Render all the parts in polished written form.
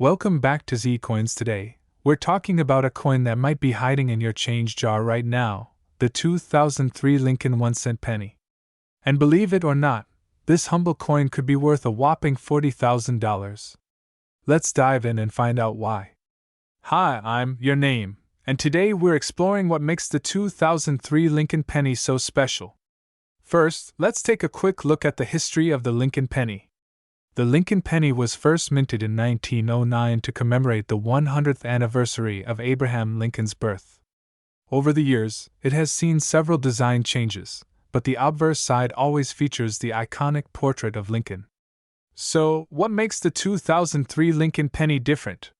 Welcome back to Z Coins. Today, we're talking about a coin that might be hiding in your change jar right now, the 2003 Lincoln 1-cent penny. And believe it or not, this humble coin could be worth a whopping $40,000. Let's dive in and find out why. Hi, I'm your name, and today we're exploring what makes the 2003 Lincoln penny so special. First, let's take a quick look at the history of the Lincoln penny. The Lincoln penny was first minted in 1909 to commemorate the 100th anniversary of Abraham Lincoln's birth. Over the years, it has seen several design changes, but the obverse side always features the iconic portrait of Lincoln. So, what makes the 2003 Lincoln penny different?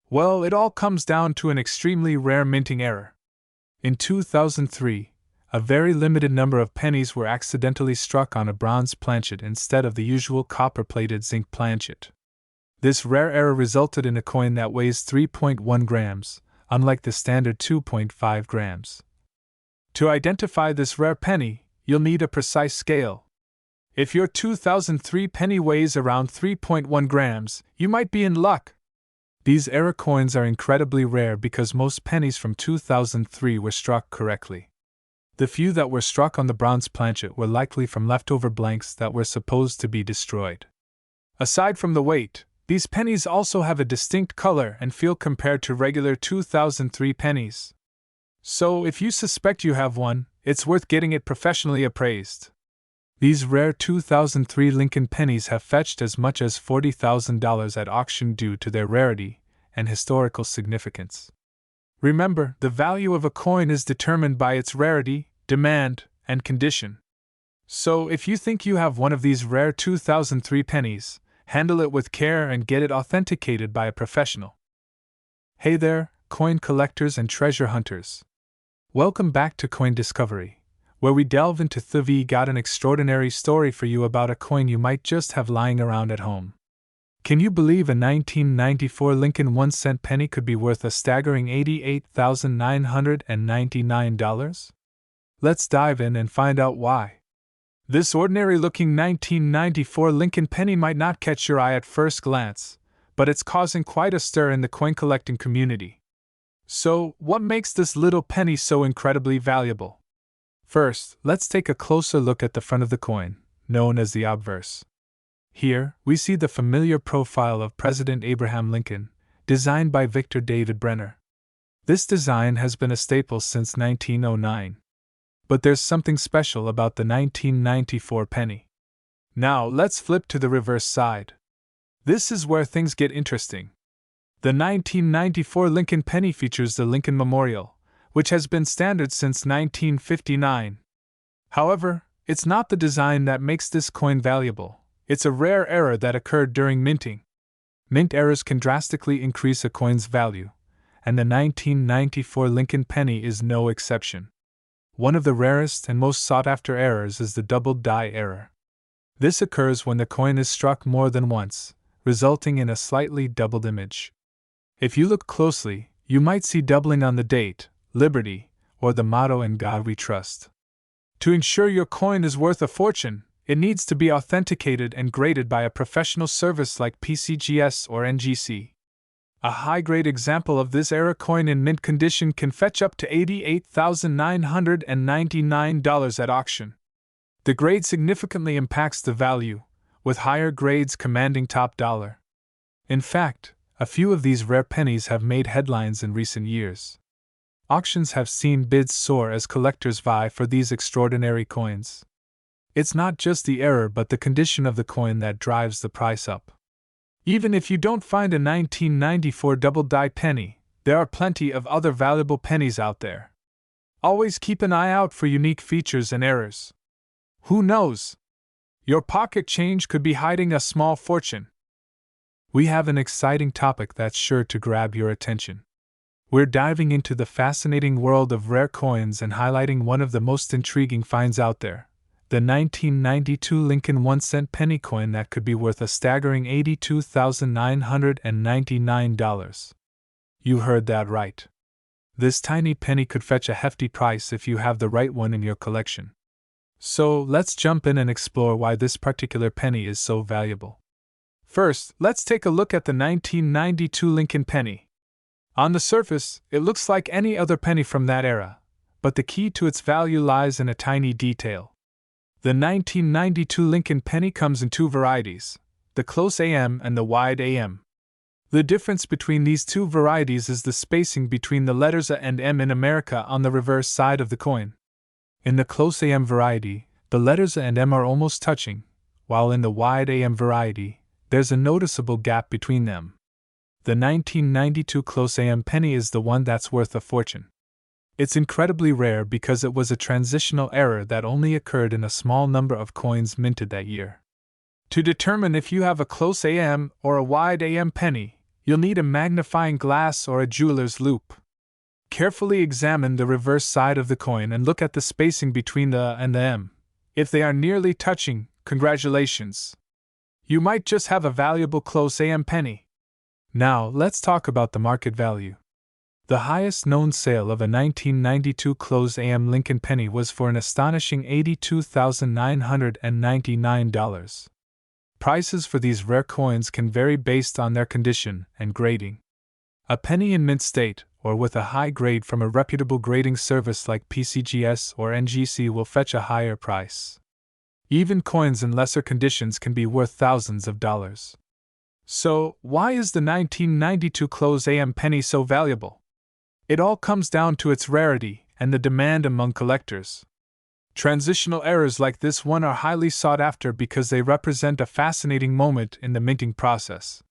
Well, it all comes down to an extremely rare minting error. In 2003, a very limited number of pennies were accidentally struck on a bronze planchet instead of the usual copper-plated zinc planchet. This rare error resulted in a coin that weighs 3.1 grams, unlike the standard 2.5 grams. To identify this rare penny, you'll need a precise scale. If your 2003 penny weighs around 3.1 grams, you might be in luck. These error coins are incredibly rare because most pennies from 2003 were struck correctly. The few that were struck on the bronze planchet were likely from leftover blanks that were supposed to be destroyed. Aside from the weight, these pennies also have a distinct color and feel compared to regular 2003 pennies. So, if you suspect you have one, it's worth getting it professionally appraised. These rare 2003 Lincoln pennies have fetched as much as $40,000 at auction due to their rarity and historical significance. Remember, the value of a coin is determined by its rarity, demand, and condition. So, if you think you have one of these rare 2003 pennies, handle it with care and get it authenticated by a professional. Hey there, coin collectors and treasure hunters. Welcome back to Coin Discovery, where we delve into We got an extraordinary story for you about a coin you might just have lying around at home. Can you believe a 1994 Lincoln 1-cent penny could be worth a staggering $88,999? Let's dive in and find out why. This ordinary-looking 1994 Lincoln penny might not catch your eye at first glance, but it's causing quite a stir in the coin-collecting community. So, what makes this little penny so incredibly valuable? First, let's take a closer look at the front of the coin, known as the obverse. Here, we see the familiar profile of President Abraham Lincoln, designed by Victor David Brenner. This design has been a staple since 1909. But there's something special about the 1994 penny. Now, let's flip to the reverse side. This is where things get interesting. The 1994 Lincoln penny features the Lincoln Memorial, which has been standard since 1959. However, it's not the design that makes this coin valuable. It's a rare error that occurred during minting. Mint errors can drastically increase a coin's value, and the 1994 Lincoln penny is no exception. One of the rarest and most sought-after errors is the doubled die error. This occurs when the coin is struck more than once, resulting in a slightly doubled image. If you look closely, you might see doubling on the date, liberty, or the motto "In God We Trust." To ensure your coin is worth a fortune, it needs to be authenticated and graded by a professional service like PCGS or NGC. A high-grade example of this error coin in mint condition can fetch up to $88,999 at auction. The grade significantly impacts the value, with higher grades commanding top dollar. In fact, a few of these rare pennies have made headlines in recent years. Auctions have seen bids soar as collectors vie for these extraordinary coins. It's not just the error but the condition of the coin that drives the price up. Even if you don't find a 1994 double-die penny, there are plenty of other valuable pennies out there. Always keep an eye out for unique features and errors. Who knows? Your pocket change could be hiding a small fortune. We have an exciting topic that's sure to grab your attention. We're diving into the fascinating world of rare coins and highlighting one of the most intriguing finds out there. The 1992 Lincoln 1-cent penny coin that could be worth a staggering $82,999. You heard that right. This tiny penny could fetch a hefty price if you have the right one in your collection. So, let's jump in and explore why this particular penny is so valuable. First, let's take a look at the 1992 Lincoln penny. On the surface, it looks like any other penny from that era, but the key to its value lies in a tiny detail. The 1992 Lincoln penny comes in two varieties, the close AM and the wide AM. The difference between these two varieties is the spacing between the letters A and M in America on the reverse side of the coin. In the close AM variety, the letters A and M are almost touching, while in the wide AM variety, there's a noticeable gap between them. The 1992 close AM penny is the one that's worth a fortune. It's incredibly rare because it was a transitional error that only occurred in a small number of coins minted that year. To determine if you have a close AM or a wide AM penny, you'll need a magnifying glass or a jeweler's loupe. Carefully examine the reverse side of the coin and look at the spacing between the A and the M. If they are nearly touching, congratulations! You might just have a valuable close AM penny. Now, let's talk about the market value. The highest known sale of a 1992 close AM Lincoln penny was for an astonishing $82,999. Prices for these rare coins can vary based on their condition and grading. A penny in mint state, or with a high grade from a reputable grading service like PCGS or NGC, will fetch a higher price. Even coins in lesser conditions can be worth thousands of dollars. So, why is the 1992 close AM penny so valuable? It all comes down to its rarity and the demand among collectors. Transitional errors like this one are highly sought after because they represent a fascinating moment in the minting process.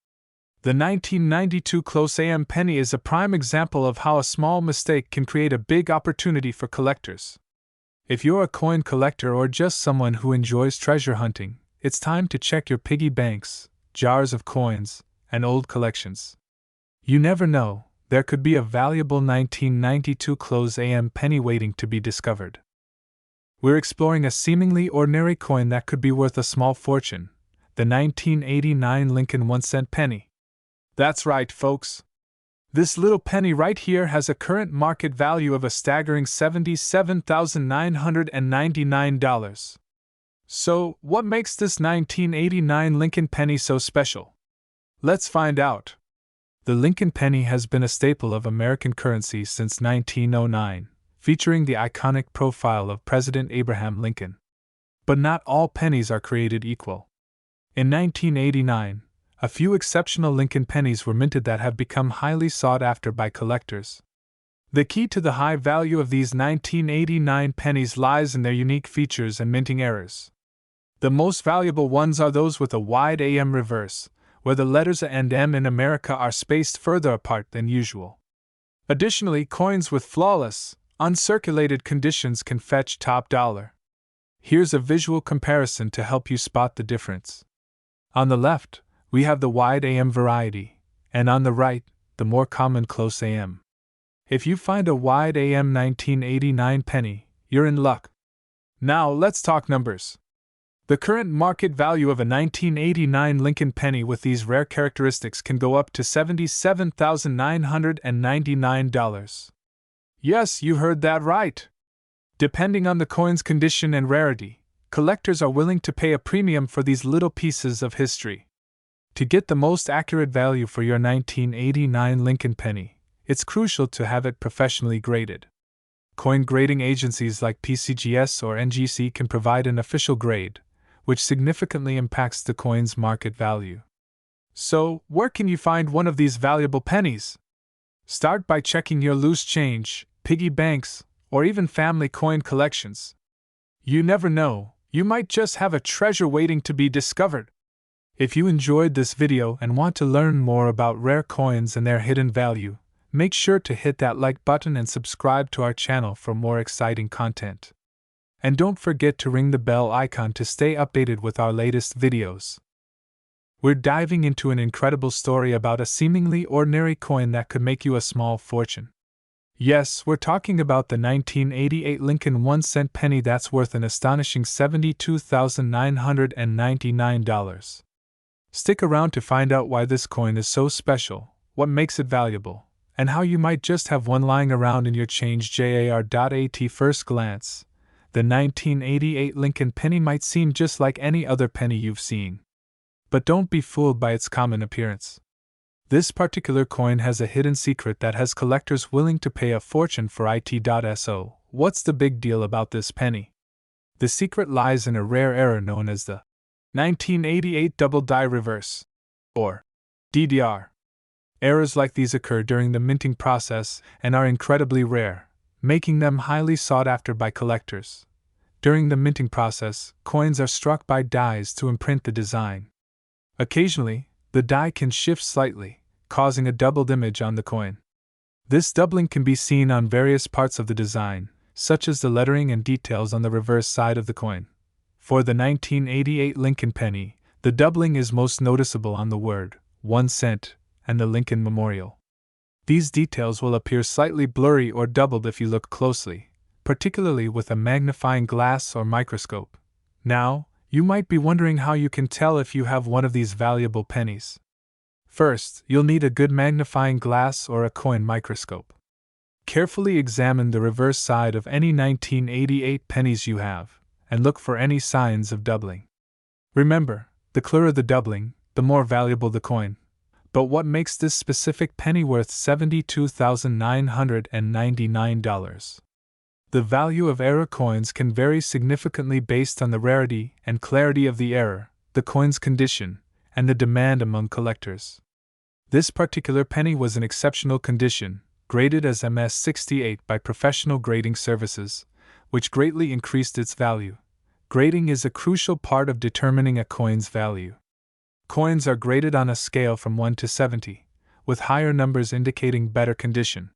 The 1992 close AM penny is a prime example of how a small mistake can create a big opportunity for collectors. If you're a coin collector or just someone who enjoys treasure hunting, it's time to check your piggy banks, jars of coins, and old collections. You never know, there could be a valuable 1992 close AM penny waiting to be discovered. We're exploring a seemingly ordinary coin that could be worth a small fortune, the 1989 Lincoln 1-cent penny. That's right, folks. This little penny right here has a current market value of a staggering $77,999. So, what makes this 1989 Lincoln penny so special? Let's find out. The Lincoln penny has been a staple of American currency since 1909, featuring the iconic profile of President Abraham Lincoln. But not all pennies are created equal. In 1989, a few exceptional Lincoln pennies were minted that have become highly sought after by collectors. The key to the high value of these 1989 pennies lies in their unique features and minting errors. The most valuable ones are those with a wide AM reverse, where the letters A and M in America are spaced further apart than usual. Additionally, coins with flawless, uncirculated conditions can fetch top dollar. Here's a visual comparison to help you spot the difference. On the left, we have the wide AM variety, and on the right, the more common close AM. If you find a wide AM 1989 penny, you're in luck. Now let's talk numbers. The current market value of a 1989 Lincoln penny with these rare characteristics can go up to $77,999. Yes, you heard that right. Depending on the coin's condition and rarity, collectors are willing to pay a premium for these little pieces of history. To get the most accurate value for your 1989 Lincoln penny, it's crucial to have it professionally graded. Coin grading agencies like PCGS or NGC can provide an official grade, which significantly impacts the coin's market value. So, where can you find one of these valuable pennies? Start by checking your loose change, piggy banks, or even family coin collections. You never know, you might just have a treasure waiting to be discovered. If you enjoyed this video and want to learn more about rare coins and their hidden value, make sure to hit that like button and subscribe to our channel for more exciting content. And don't forget to ring the bell icon to stay updated with our latest videos. We're diving into an incredible story about a seemingly ordinary coin that could make you a small fortune. Yes, we're talking about the 1988 Lincoln 1-cent penny that's worth an astonishing $72,999. Stick around to find out why this coin is so special, what makes it valuable, and how you might just have one lying around in your change jar. At first glance, the 1988 Lincoln penny might seem just like any other penny you've seen. But don't be fooled by its common appearance. This particular coin has a hidden secret that has collectors willing to pay a fortune for it.so. What's the big deal about this penny? The secret lies in a rare error known as the 1988 double die reverse, or DDR. Errors like these occur during the minting process and are incredibly rare, making them highly sought after by collectors. During the minting process, coins are struck by dies to imprint the design. Occasionally, the die can shift slightly, causing a doubled image on the coin. This doubling can be seen on various parts of the design, such as the lettering and details on the reverse side of the coin. For the 1988 Lincoln penny, the doubling is most noticeable on the word 1 cent and the Lincoln Memorial. These details will appear slightly blurry or doubled if you look closely, particularly with a magnifying glass or microscope. Now, you might be wondering how you can tell if you have one of these valuable pennies. First, you'll need a good magnifying glass or a coin microscope. Carefully examine the reverse side of any 1988 pennies you have, and look for any signs of doubling. Remember, the clearer the doubling, the more valuable the coin. But what makes this specific penny worth $72,999? The value of error coins can vary significantly based on the rarity and clarity of the error, the coin's condition, and the demand among collectors. This particular penny was in exceptional condition, graded as MS68 by professional grading services, which greatly increased its value. Grading is a crucial part of determining a coin's value. Coins are graded on a scale from 1 to 70, with higher numbers indicating better condition.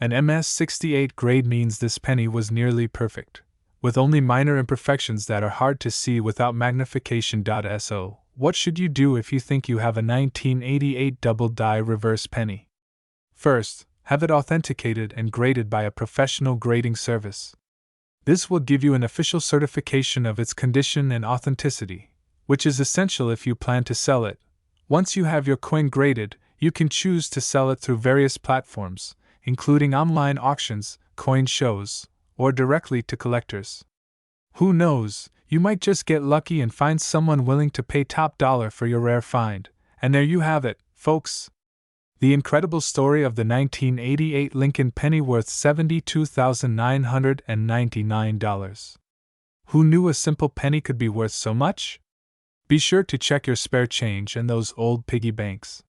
An MS68 grade means this penny was nearly perfect, with only minor imperfections that are hard to see without magnification.so. What should you do if you think you have a 1988 double die reverse penny? First, have it authenticated and graded by a professional grading service. This will give you an official certification of its condition and authenticity, which is essential if you plan to sell it. Once you have your coin graded, you can choose to sell it through various platforms, including online auctions, coin shows, or directly to collectors. Who knows, you might just get lucky and find someone willing to pay top dollar for your rare find. And there you have it, folks. The incredible story of the 1988 Lincoln penny worth $72,999. Who knew a simple penny could be worth so much? Be sure to check your spare change and those old piggy banks.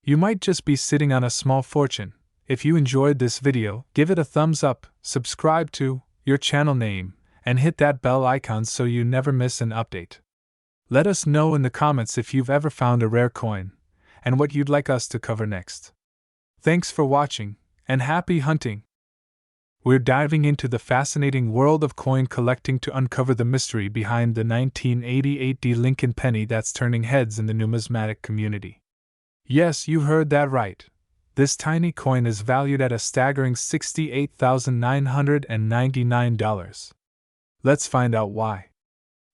You might just be sitting on a small fortune. If you enjoyed this video, give it a thumbs up, subscribe to your channel name, and hit that bell icon so you never miss an update. Let us know in the comments if you've ever found a rare coin, and what you'd like us to cover next. Thanks for watching, and happy hunting! We're diving into the fascinating world of coin collecting to uncover the mystery behind the 1988 Lincoln penny that's turning heads in the numismatic community. Yes, you heard that right. This tiny coin is valued at a staggering $68,999. Let's find out why.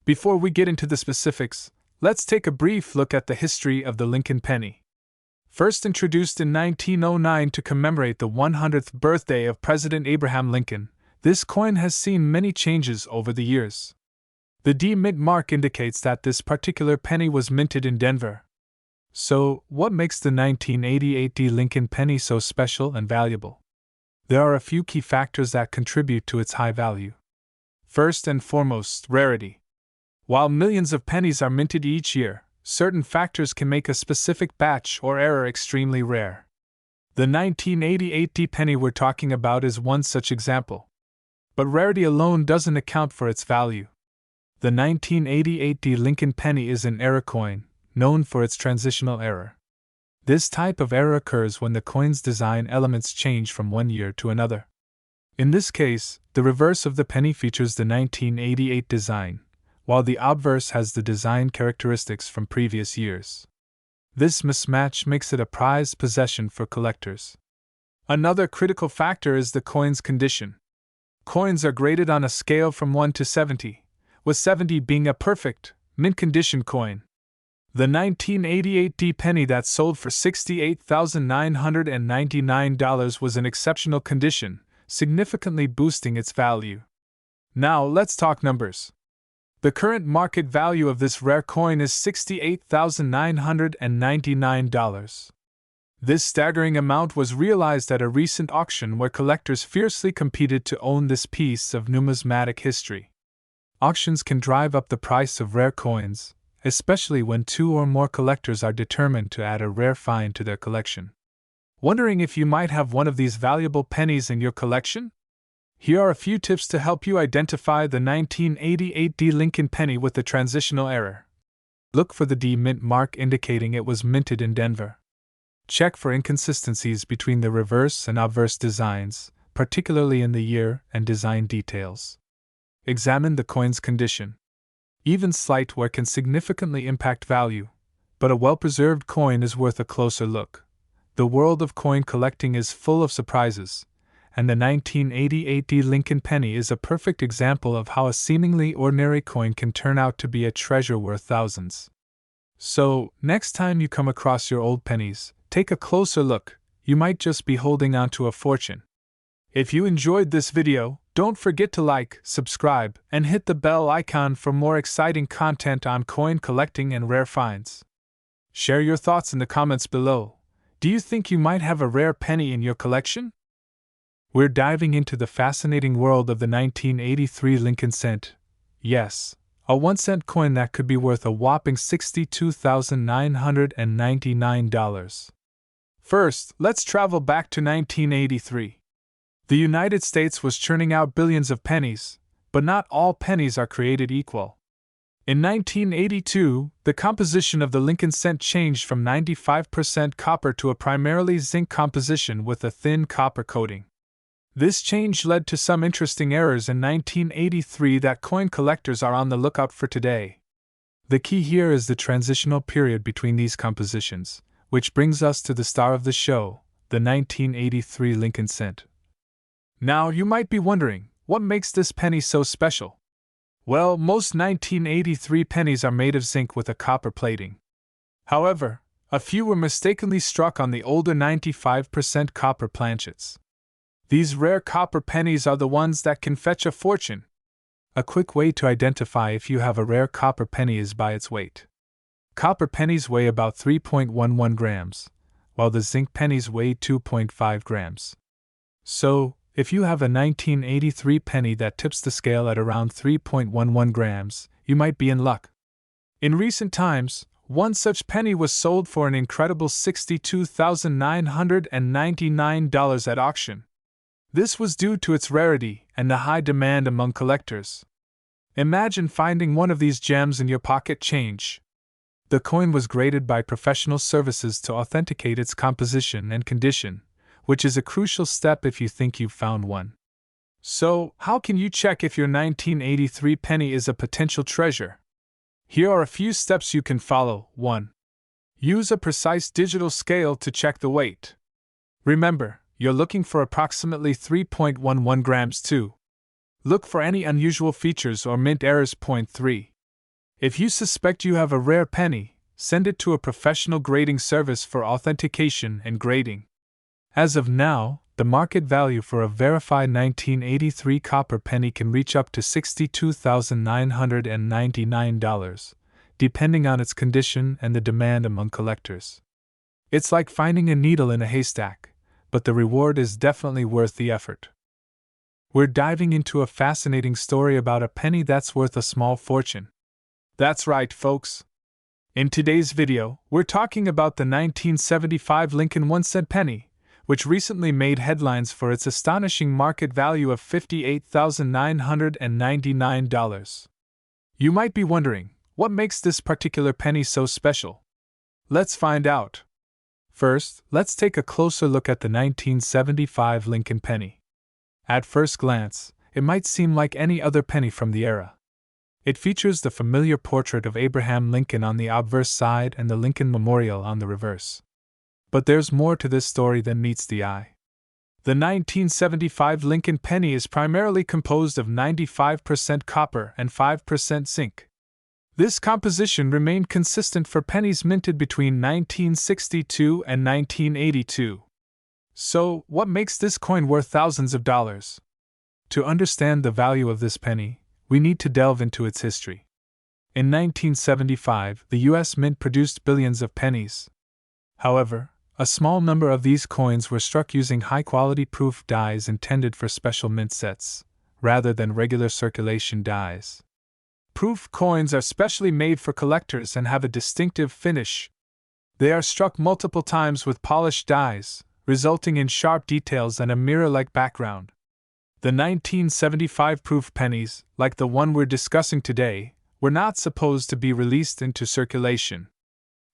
Before we get into the specifics, let's take a brief look at the history of the Lincoln penny. First introduced in 1909 to commemorate the 100th birthday of President Abraham Lincoln, this coin has seen many changes over the years. The D mint mark indicates that this particular penny was minted in Denver. So, what makes the 1988 Lincoln penny so special and valuable? There are a few key factors that contribute to its high value. First and foremost, rarity. While millions of pennies are minted each year, certain factors can make a specific batch or error extremely rare. The 1988 penny we're talking about is one such example. But rarity alone doesn't account for its value. The 1988 Lincoln penny is an error coin, known for its transitional error. This type of error occurs when the coin's design elements change from one year to another. In this case, the reverse of the penny features the 1988 design, while the obverse has the design characteristics from previous years. This mismatch makes it a prized possession for collectors. Another critical factor is the coin's condition. Coins are graded on a scale from 1 to 70, with 70 being a perfect, mint-condition coin. The 1988 penny that sold for $68,999 was in exceptional condition, significantly boosting its value. Now let's talk numbers. The current market value of this rare coin is $68,999. This staggering amount was realized at a recent auction where collectors fiercely competed to own this piece of numismatic history. Auctions can drive up the price of rare coins, especially when two or more collectors are determined to add a rare find to their collection. Wondering if you might have one of these valuable pennies in your collection? Here are a few tips to help you identify the 1988 D Lincoln penny with the transitional error. Look for the D mint mark indicating it was minted in Denver. Check for inconsistencies between the reverse and obverse designs, particularly in the year and design details. Examine the coin's condition. Even slight wear can significantly impact value, but a well-preserved coin is worth a closer look. The world of coin collecting is full of surprises, and the 1988 D Lincoln penny is a perfect example of how a seemingly ordinary coin can turn out to be a treasure worth thousands. So, next time you come across your old pennies, take a closer look. You might just be holding on to a fortune. If you enjoyed this video, don't forget to like, subscribe, and hit the bell icon for more exciting content on coin collecting and rare finds. Share your thoughts in the comments below. Do you think you might have a rare penny in your collection? We're diving into the fascinating world of the 1983 Lincoln cent. Yes, a 1-cent coin that could be worth a whopping $62,999. First, let's travel back to 1983. The United States was churning out billions of pennies, but not all pennies are created equal. In 1982, the composition of the Lincoln cent changed from 95% copper to a primarily zinc composition with a thin copper coating. This change led to some interesting errors in 1983 that coin collectors are on the lookout for today. The key here is the transitional period between these compositions, which brings us to the star of the show, the 1983 Lincoln cent. Now, you might be wondering, what makes this penny so special? Well, most 1983 pennies are made of zinc with a copper plating. However, a few were mistakenly struck on the older 95% copper planchets. These rare copper pennies are the ones that can fetch a fortune. A quick way to identify if you have a rare copper penny is by its weight. Copper pennies weigh about 3.11 grams, while the zinc pennies weigh 2.5 grams. So, if you have a 1983 penny that tips the scale at around 3.11 grams, you might be in luck. In recent times, one such penny was sold for an incredible $62,999 at auction. This was due to its rarity and the high demand among collectors. Imagine finding one of these gems in your pocket change. The coin was graded by professional services to authenticate its composition and condition, which is a crucial step if you think you've found one. So, how can you check if your 1983 penny is a potential treasure? Here are a few steps you can follow. 1. Use a precise digital scale to check the weight. Remember, you're looking for approximately 3.11 grams. 2. Look for any unusual features or mint errors. 3. If you suspect you have a rare penny, send it to a professional grading service for authentication and grading. As of now, the market value for a verified 1983 copper penny can reach up to $62,999, depending on its condition and the demand among collectors. It's like finding a needle in a haystack, but the reward is definitely worth the effort. We're diving into a fascinating story about a penny that's worth a small fortune. That's right, folks. In today's video, we're talking about the 1975 Lincoln 1-cent penny, which recently made headlines for its astonishing market value of $58,999. You might be wondering, what makes this particular penny so special? Let's find out. First, let's take a closer look at the 1975 Lincoln penny. At first glance, it might seem like any other penny from the era. It features the familiar portrait of Abraham Lincoln on the obverse side and the Lincoln Memorial on the reverse. But there's more to this story than meets the eye. The 1975 Lincoln penny is primarily composed of 95% copper and 5% zinc. This composition remained consistent for pennies minted between 1962 and 1982. So, what makes this coin worth thousands of dollars? To understand the value of this penny, we need to delve into its history. In 1975, the U.S. Mint produced billions of pennies. However, a small number of these coins were struck using high-quality proof dies intended for special mint sets, rather than regular circulation dies. Proof coins are specially made for collectors and have a distinctive finish. They are struck multiple times with polished dies, resulting in sharp details and a mirror-like background. The 1975 proof pennies, like the one we're discussing today, were not supposed to be released into circulation.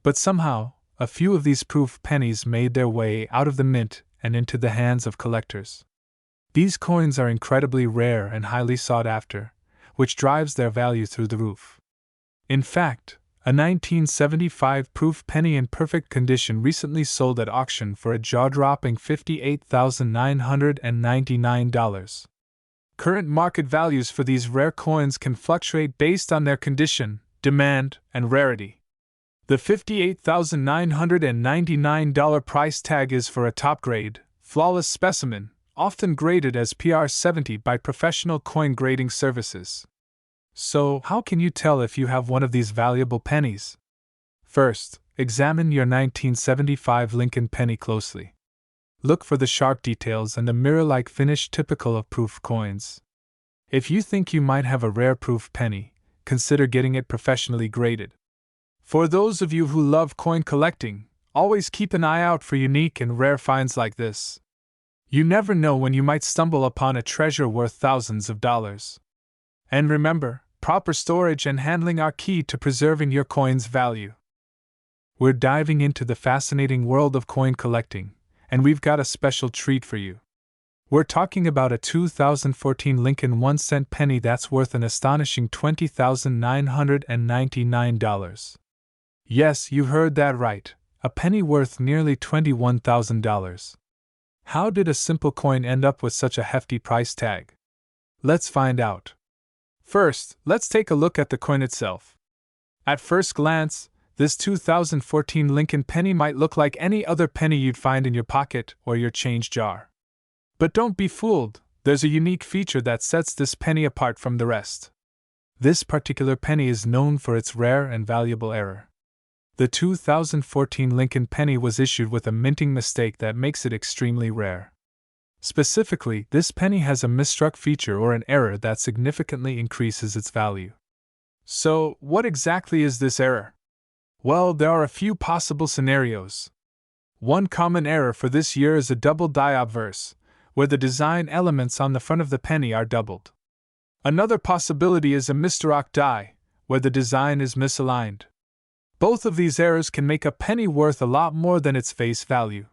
But somehow, a few of these proof pennies made their way out of the mint and into the hands of collectors. These coins are incredibly rare and highly sought after, which drives their value through the roof. In fact, a 1975 proof penny in perfect condition recently sold at auction for a jaw-dropping $58,999. Current market values for these rare coins can fluctuate based on their condition, demand, and rarity. The $58,999 price tag is for a top-grade, flawless specimen, often graded as PR70 by professional coin grading services. So, how can you tell if you have one of these valuable pennies? First, examine your 1975 Lincoln penny closely. Look for the sharp details and the mirror-like finish typical of proof coins. If you think you might have a rare proof penny, consider getting it professionally graded. For those of you who love coin collecting, always keep an eye out for unique and rare finds like this. You never know when you might stumble upon a treasure worth thousands of dollars. And remember, proper storage and handling are key to preserving your coin's value. We're diving into the fascinating world of coin collecting, and we've got a special treat for you. We're talking about a 2014 Lincoln 1-cent penny that's worth an astonishing $20,999. Yes, you heard that right, a penny worth nearly $21,000. How did a simple coin end up with such a hefty price tag? Let's find out. First, let's take a look at the coin itself. At first glance, this 2014 Lincoln penny might look like any other penny you'd find in your pocket or your change jar. But don't be fooled, there's a unique feature that sets this penny apart from the rest. This particular penny is known for its rare and valuable error. The 2014 Lincoln penny was issued with a minting mistake that makes it extremely rare. Specifically, this penny has a misstruck feature or an error that significantly increases its value. So, what exactly is this error? Well, there are a few possible scenarios. One common error for this year is a double die obverse, where the design elements on the front of the penny are doubled. Another possibility is a misdirock die, where the design is misaligned. Both of these errors can make a penny worth a lot more than its face value.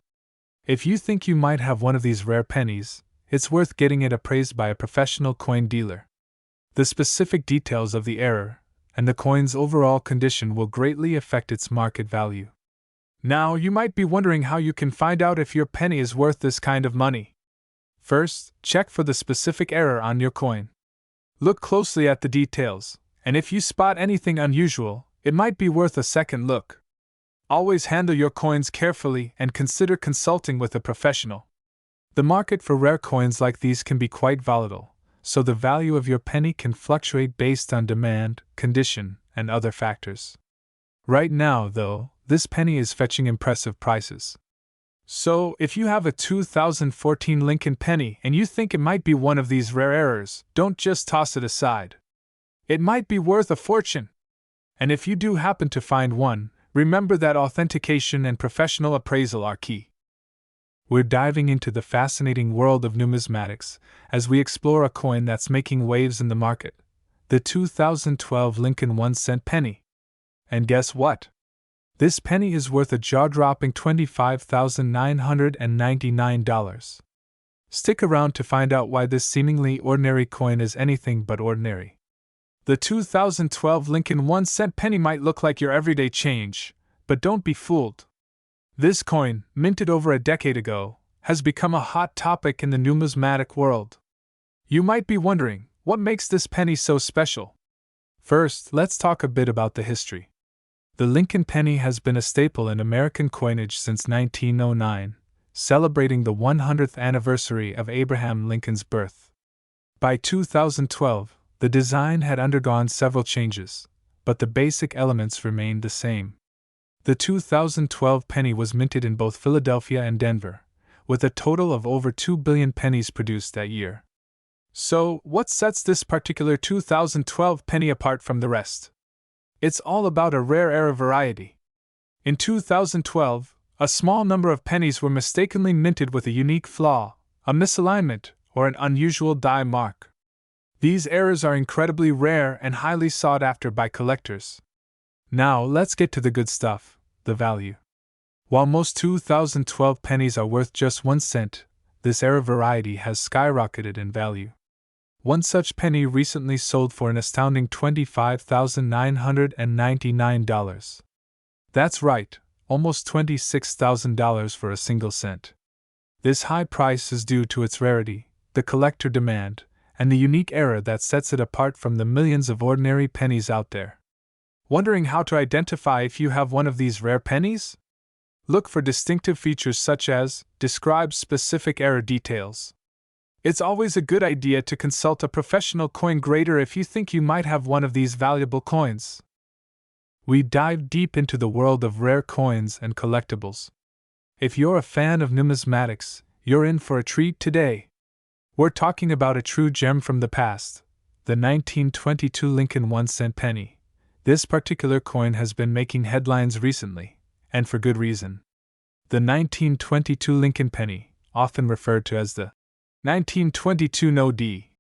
If you think you might have one of these rare pennies, it's worth getting it appraised by a professional coin dealer. The specific details of the error and the coin's overall condition will greatly affect its market value. Now, you might be wondering how you can find out if your penny is worth this kind of money. First, check for the specific error on your coin. Look closely at the details, and if you spot anything unusual, it might be worth a second look. Always handle your coins carefully and consider consulting with a professional. The market for rare coins like these can be quite volatile, so the value of your penny can fluctuate based on demand, condition, and other factors. Right now, though, this penny is fetching impressive prices. So, if you have a 2014 Lincoln penny and you think it might be one of these rare errors, don't just toss it aside. It might be worth a fortune. And if you do happen to find one, remember that authentication and professional appraisal are key. We're diving into the fascinating world of numismatics as we explore a coin that's making waves in the market, the 2012 Lincoln 1-cent penny. And guess what? This penny is worth a jaw-dropping $25,999. Stick around to find out why this seemingly ordinary coin is anything but ordinary. The 2012 Lincoln 1-cent penny might look like your everyday change, but don't be fooled. This coin, minted over a decade ago, has become a hot topic in the numismatic world. You might be wondering, what makes this penny so special? First, let's talk a bit about the history. The Lincoln penny has been a staple in American coinage since 1909, celebrating the 100th anniversary of Abraham Lincoln's birth. By 2012, the design had undergone several changes, but the basic elements remained the same. The 2012 penny was minted in both Philadelphia and Denver, with a total of over 2 billion pennies produced that year. So, what sets this particular 2012 penny apart from the rest? It's all about a rare era variety. In 2012, a small number of pennies were mistakenly minted with a unique flaw, a misalignment, or an unusual die mark. These errors are incredibly rare and highly sought after by collectors. Now, let's get to the good stuff, the value. While most 2012 pennies are worth just 1 cent, this era variety has skyrocketed in value. One such penny recently sold for an astounding $25,999. That's right, almost $26,000 for a single cent. This high price is due to its rarity, the collector demand, and the unique era that sets it apart from the millions of ordinary pennies out there. Wondering how to identify if you have one of these rare pennies? Look for distinctive features such as describe specific era details. It's always a good idea to consult a professional coin grader if you think you might have one of these valuable coins. We dive deep into the world of rare coins and collectibles. If you're a fan of numismatics, you're in for a treat today. We're talking about a true gem from the past, the 1922 Lincoln 1-cent penny. This particular coin has been making headlines recently, and for good reason. The 1922 Lincoln penny, often referred to as the 1922 no-D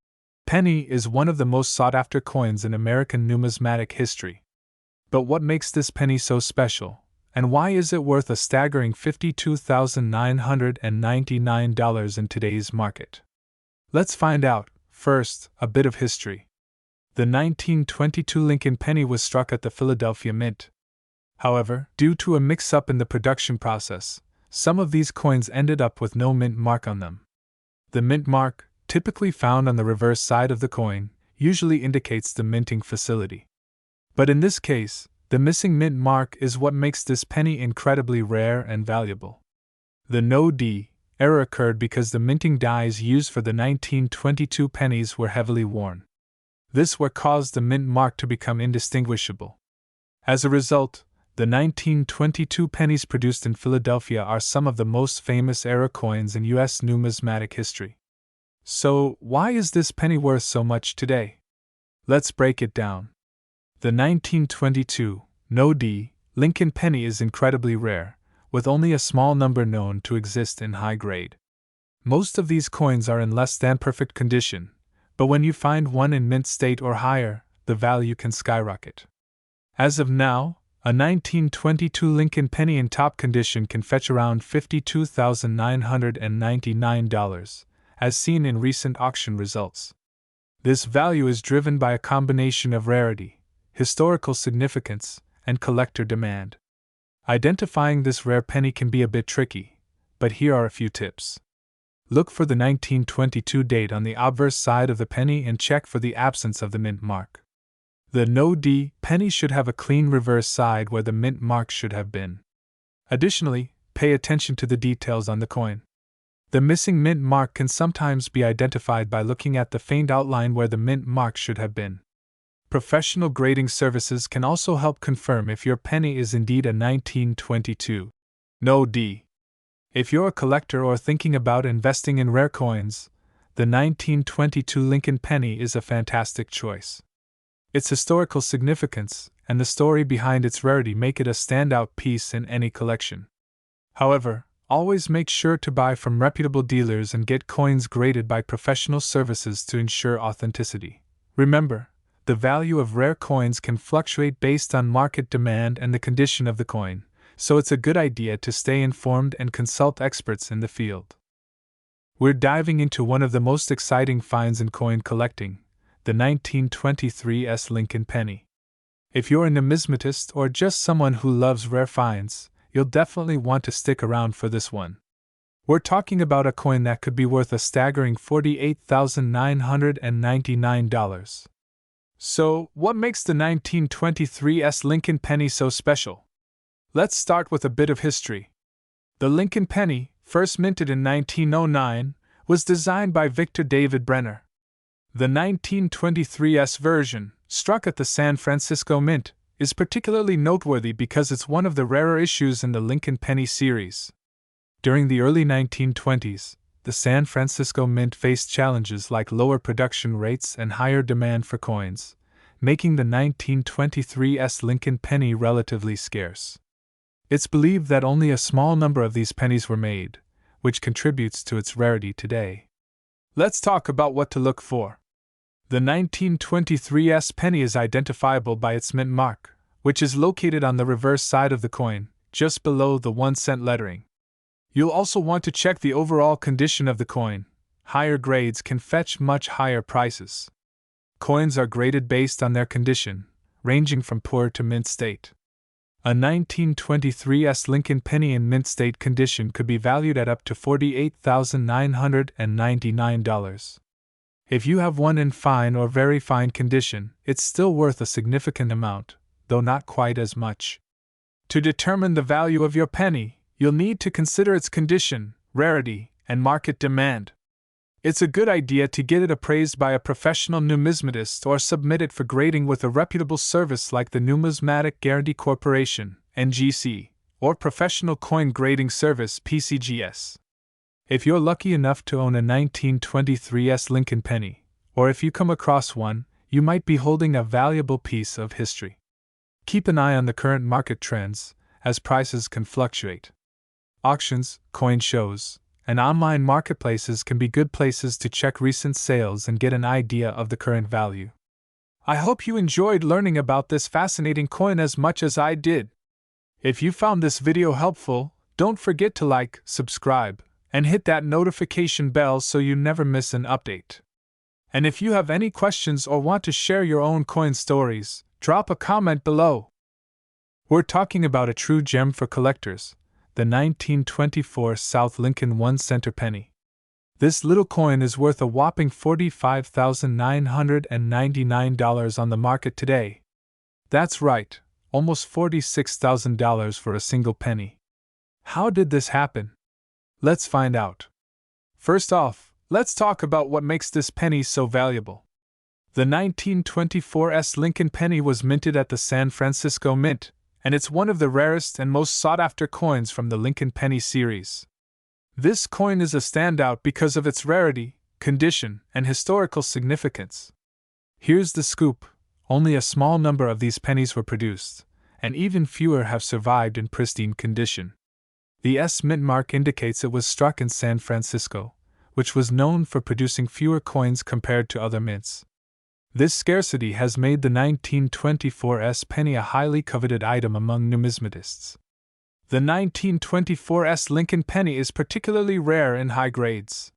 penny, is one of the most sought-after coins in American numismatic history. But what makes this penny so special, and why is it worth a staggering $52,999 in today's market? Let's find out. First, a bit of history. The 1922 Lincoln penny was struck at the Philadelphia Mint. However, due to a mix-up in the production process, some of these coins ended up with no mint mark on them. The mint mark, typically found on the reverse side of the coin, usually indicates the minting facility. But in this case, the missing mint mark is what makes this penny incredibly rare and valuable. The no-D error occurred because the minting dies used for the 1922 pennies were heavily worn. This what caused the mint mark to become indistinguishable. As a result, the 1922 pennies produced in Philadelphia are some of the most famous era coins in U.S. numismatic history. So, why is this penny worth so much today? Let's break it down. The 1922 no-D Lincoln penny is incredibly rare, with only a small number known to exist in high grade. Most of these coins are in less than perfect condition, but when you find one in mint state or higher, the value can skyrocket. As of now, a 1922 Lincoln penny in top condition can fetch around $52,999, as seen in recent auction results. This value is driven by a combination of rarity, historical significance, and collector demand. Identifying this rare penny can be a bit tricky, but here are a few tips. Look for the 1922 date on the obverse side of the penny and check for the absence of the mint mark. The no-D penny should have a clean reverse side where the mint mark should have been. Additionally, pay attention to the details on the coin. The missing mint mark can sometimes be identified by looking at the faint outline where the mint mark should have been. Professional grading services can also help confirm if your penny is indeed a 1922 no-D. If you're a collector or thinking about investing in rare coins, the 1922 Lincoln penny is a fantastic choice. Its historical significance and the story behind its rarity make it a standout piece in any collection. However, always make sure to buy from reputable dealers and get coins graded by professional services to ensure authenticity. Remember, the value of rare coins can fluctuate based on market demand and the condition of the coin, so it's a good idea to stay informed and consult experts in the field. We're diving into one of the most exciting finds in coin collecting, the 1923 Lincoln penny. If you're a numismatist or just someone who loves rare finds, you'll definitely want to stick around for this one. We're talking about a coin that could be worth a staggering $48,999. So, what makes the 1923 Lincoln penny so special? Let's start with a bit of history. The Lincoln penny, first minted in 1909, was designed by Victor David Brenner. The 1923 version, struck at the San Francisco Mint, is particularly noteworthy because it's one of the rarer issues in the Lincoln penny series. During the early 1920s, the San Francisco Mint faced challenges like lower production rates and higher demand for coins, making the 1923's Lincoln penny relatively scarce. It's believed that only a small number of these pennies were made, which contributes to its rarity today. Let's talk about what to look for. The 1923's penny is identifiable by its mint mark, which is located on the reverse side of the coin, just below the 1-cent lettering. You'll also want to check the overall condition of the coin. Higher grades can fetch much higher prices. Coins are graded based on their condition, ranging from poor to mint state. A 1923's Lincoln penny in mint state condition could be valued at up to $48,999. If you have one in fine or very fine condition, it's still worth a significant amount, though not quite as much. To determine the value of your penny, you'll need to consider its condition, rarity, and market demand. It's a good idea to get it appraised by a professional numismatist or submit it for grading with a reputable service like the Numismatic Guarantee Corporation, NGC, or Professional Coin Grading Service, PCGS. If you're lucky enough to own a 1923's Lincoln penny, or if you come across one, you might be holding a valuable piece of history. Keep an eye on the current market trends, as prices can fluctuate. Auctions, coin shows, and online marketplaces can be good places to check recent sales and get an idea of the current value. I hope you enjoyed learning about this fascinating coin as much as I did. If you found this video helpful, don't forget to like, subscribe, and hit that notification bell so you never miss an update. And if you have any questions or want to share your own coin stories, drop a comment below. We're talking about a true gem for collectors, the 1924 South Lincoln 1-center penny. This little coin is worth a whopping $45,999 on the market today. That's right, almost $46,000 for a single penny. How did this happen? Let's find out. First off, let's talk about what makes this penny so valuable. The 1924's Lincoln penny was minted at the San Francisco Mint, and it's one of the rarest and most sought-after coins from the Lincoln penny series. This coin is a standout because of its rarity, condition, and historical significance. Here's the scoop: only a small number of these pennies were produced, and even fewer have survived in pristine condition. The S mint mark indicates it was struck in San Francisco, which was known for producing fewer coins compared to other mints. This scarcity has made the 1924's penny a highly coveted item among numismatists. The 1924's Lincoln penny is particularly rare in high grades.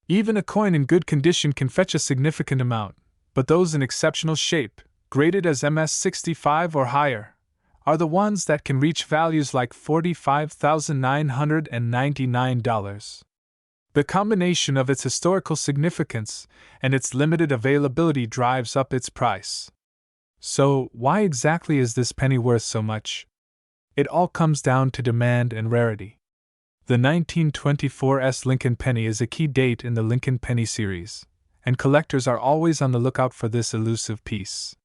Even a coin in good condition can fetch a significant amount, but those in exceptional shape, graded as MS65 or higher, are the ones that can reach values like $45,999. The combination of its historical significance and its limited availability drives up its price. So, why exactly is this penny worth so much? It all comes down to demand and rarity. The 1924's Lincoln penny is a key date in the Lincoln penny series, and collectors are always on the lookout for this elusive piece.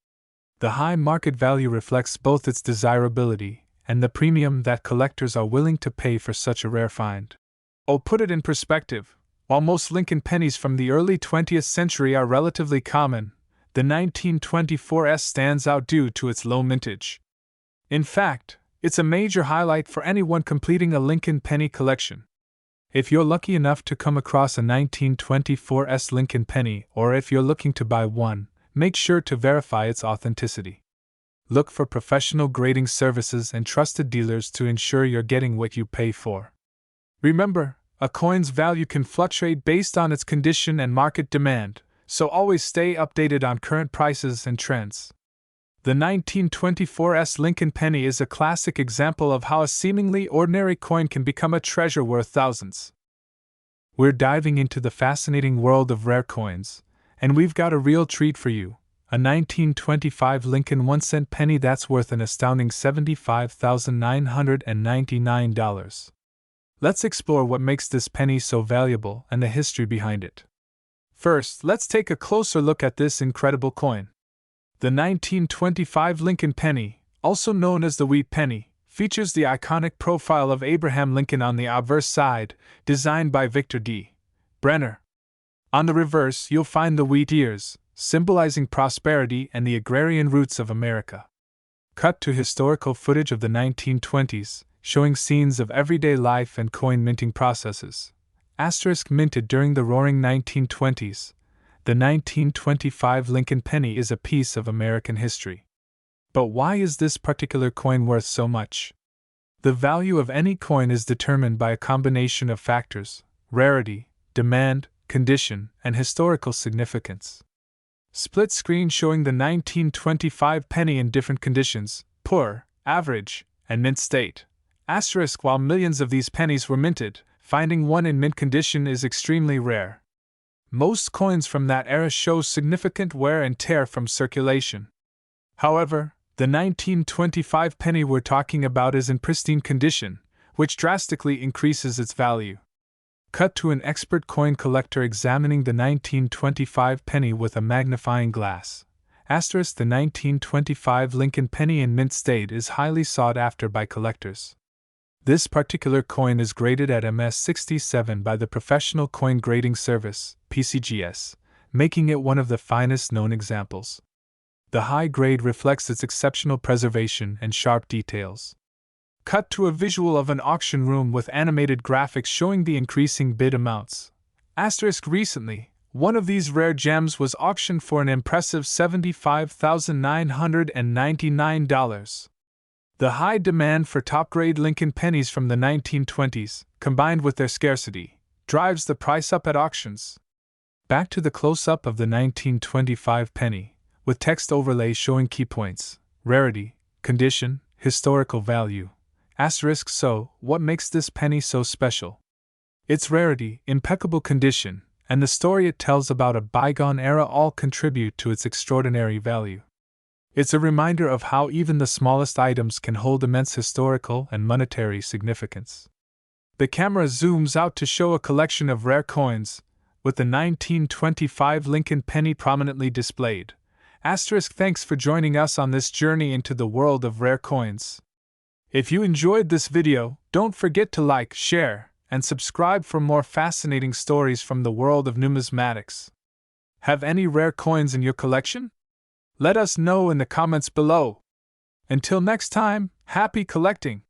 The high market value reflects both its desirability and the premium that collectors are willing to pay for such a rare find. Oh, put it in perspective, while most Lincoln pennies from the early 20th century are relatively common, the 1924's stands out due to its low mintage. In fact, it's a major highlight for anyone completing a Lincoln penny collection. If you're lucky enough to come across a 1924's Lincoln penny, or if you're looking to buy one, make sure to verify its authenticity. Look for professional grading services and trusted dealers to ensure you're getting what you pay for. Remember, a coin's value can fluctuate based on its condition and market demand, so always stay updated on current prices and trends. The 1924's Lincoln penny is a classic example of how a seemingly ordinary coin can become a treasure worth thousands. We're diving into the fascinating world of rare coins, and we've got a real treat for you, a 1925 Lincoln 1-cent penny that's worth an astounding $75,999. Let's explore what makes this penny so valuable and the history behind it. First, let's take a closer look at this incredible coin. The 1925 Lincoln penny, also known as the wheat penny, features the iconic profile of Abraham Lincoln on the obverse side, designed by Victor D. Brenner. On the reverse, you'll find the wheat ears, symbolizing prosperity and the agrarian roots of America. Cut to historical footage of the 1920s, showing scenes of everyday life and coin minting processes. Asterisk minted during the roaring 1920s. The 1925 Lincoln penny is a piece of American history. But why is this particular coin worth so much? The value of any coin is determined by a combination of factors: rarity, demand, condition, and historical significance. Split screen showing the 1925 penny in different conditions: poor, average, and mint state. Asterisk while millions of these pennies were minted, finding one in mint condition is extremely rare. Most coins from that era show significant wear and tear from circulation. However, the 1925 penny we're talking about is in pristine condition, which drastically increases its value. Cut to an expert coin collector examining the 1925 penny with a magnifying glass. Asterisk the 1925 Lincoln penny in mint state is highly sought after by collectors. This particular coin is graded at MS67 by the Professional Coin Grading Service, PCGS, making it one of the finest known examples. The high grade reflects its exceptional preservation and sharp details. Cut to a visual of an auction room with animated graphics showing the increasing bid amounts. Asterisk recently, one of these rare gems was auctioned for an impressive $75,999. The high demand for top-grade Lincoln pennies from the 1920s, combined with their scarcity, drives the price up at auctions. Back to the close-up of the 1925 penny, with text overlay showing key points: rarity, condition, historical value. Asterisk so, what makes this penny so special? Its rarity, impeccable condition, and the story it tells about a bygone era all contribute to its extraordinary value. It's a reminder of how even the smallest items can hold immense historical and monetary significance. The camera zooms out to show a collection of rare coins, with the 1925 Lincoln penny prominently displayed. Asterisk thanks for joining us on this journey into the world of rare coins. If you enjoyed this video, don't forget to like, share, and subscribe for more fascinating stories from the world of numismatics. Have any rare coins in your collection? Let us know in the comments below. Until next time, happy collecting!